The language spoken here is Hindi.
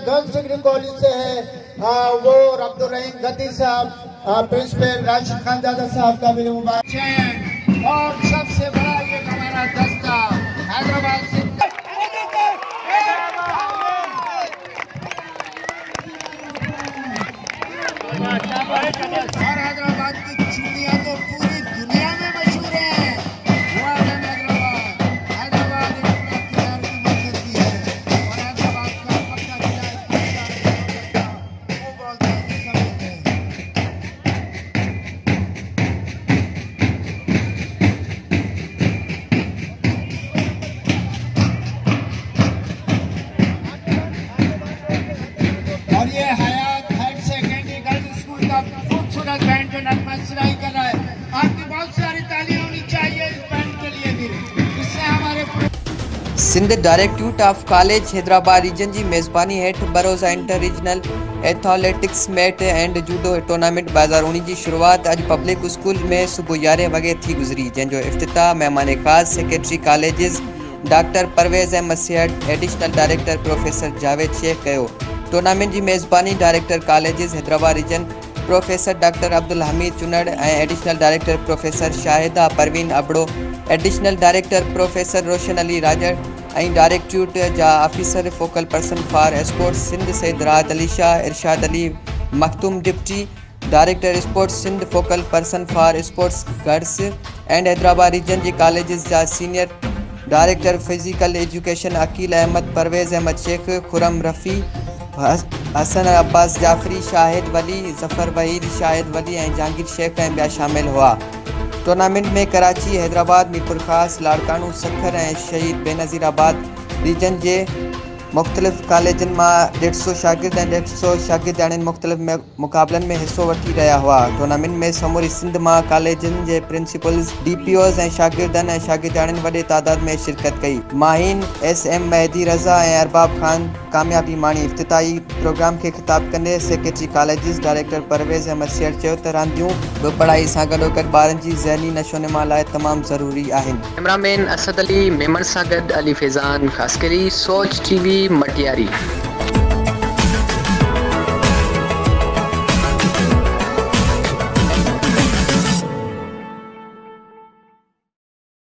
गर्ल्स डिग्री कॉलेज से है वो अब्दुल रहीम गद्दी साहब, प्रिंसिपल राशिद खानजादा साहब का भी मुबारक। और सबसे बड़ा ये हमारा दस्ता हैदराबाद से और हैदराबाद की चूड़ियां तो पूरी दुनिया में मशहूर है। हैदराबाद की है और हैदराबाद का पक्का किला वो बोलते हैं और ये हयात हायर सेकेंडरी गर्ल्स स्कूल का खूबसूरत बैंड जो नगमा सिराई कर रहा है। आपकी बहुत सारी तालियां होनी चाहिए इस बैंड के लिए भी, इससे हमारे Sindh directorate of college Hyderabad region की मेज़बानी हेठ बरोज़ा inter regional athletics meet and judo tournament 2019 की शुरुआत अज पब्लिक स्कूल में सुबह 11 वगे थी गुजरी, जंहिंजो इफ्तिताह मेहमान खास secretary colleges doctor Parvez Ahmed Seth, additional director professor Javed Sheikh कयो। टूर्नामेंट की मेज़बानी director colleges Hyderabad region professor doctor Abdul Hameed Chunar ए additional director professor Shahida Parveen Abro, additional director professor Roshan Ali Rajar ऐं डायरेक्टरेट जा officer focal person for sports Sindh Syed Rahat Ali Shah, Irshad Ali Makhdoom, deputy director sports Sindh, focal person for sports girls and Hyderabad region ji colleges जा senior director physical education Aqeel Ahmed, Parvez Ahmad Sheikh, Khurram Rafi, Hasan Abbas Jafri, Shahid Wali, Zafar Waheed, Shahid Wali ऐं जहांगीर शेख ऐं ॿिया शामिल हुआ। टूर्नामेंट में कराची, हैदराबाद, मीरपुर ख़ास, लाड़कानू, सखर ऐं शहीद बेनज़ीराबाद रीजन के मुख़्तलिफ़ कॉलेजन में 150 शागिर्द ऐं 150 शागिर्दाणियुनि मुख़्तलिफ़ मुक़ाबलन में हिस्सो वठी रहा हुआ। टूर्नामेंट में समूरी सिंध में कॉलेजन के प्रिंसिपल्स, DPOs ऐं शागिर्दनि ऐं शागिर्दाणियुनि वॾे तादाद में शिरकत कई। माहिन SM मेहदी रज़ा ऐं अरबाब खान कामयाबी माणी। इफ्तिताही प्रोग्राम के खिताब कंदे secretary colleges director Parvez Ahmad Sheikh चयो त रांदियूं बि पढ़ाई सां गॾोगॾु ॿारनि जी ज़हनी नशोनुमा लाइ तमामु ज़रूरी आहिनि। कैमरामैन असद अली मेमन सां गॾु अली फैज़ान, ख़ासि करे सोच TV मटियारी।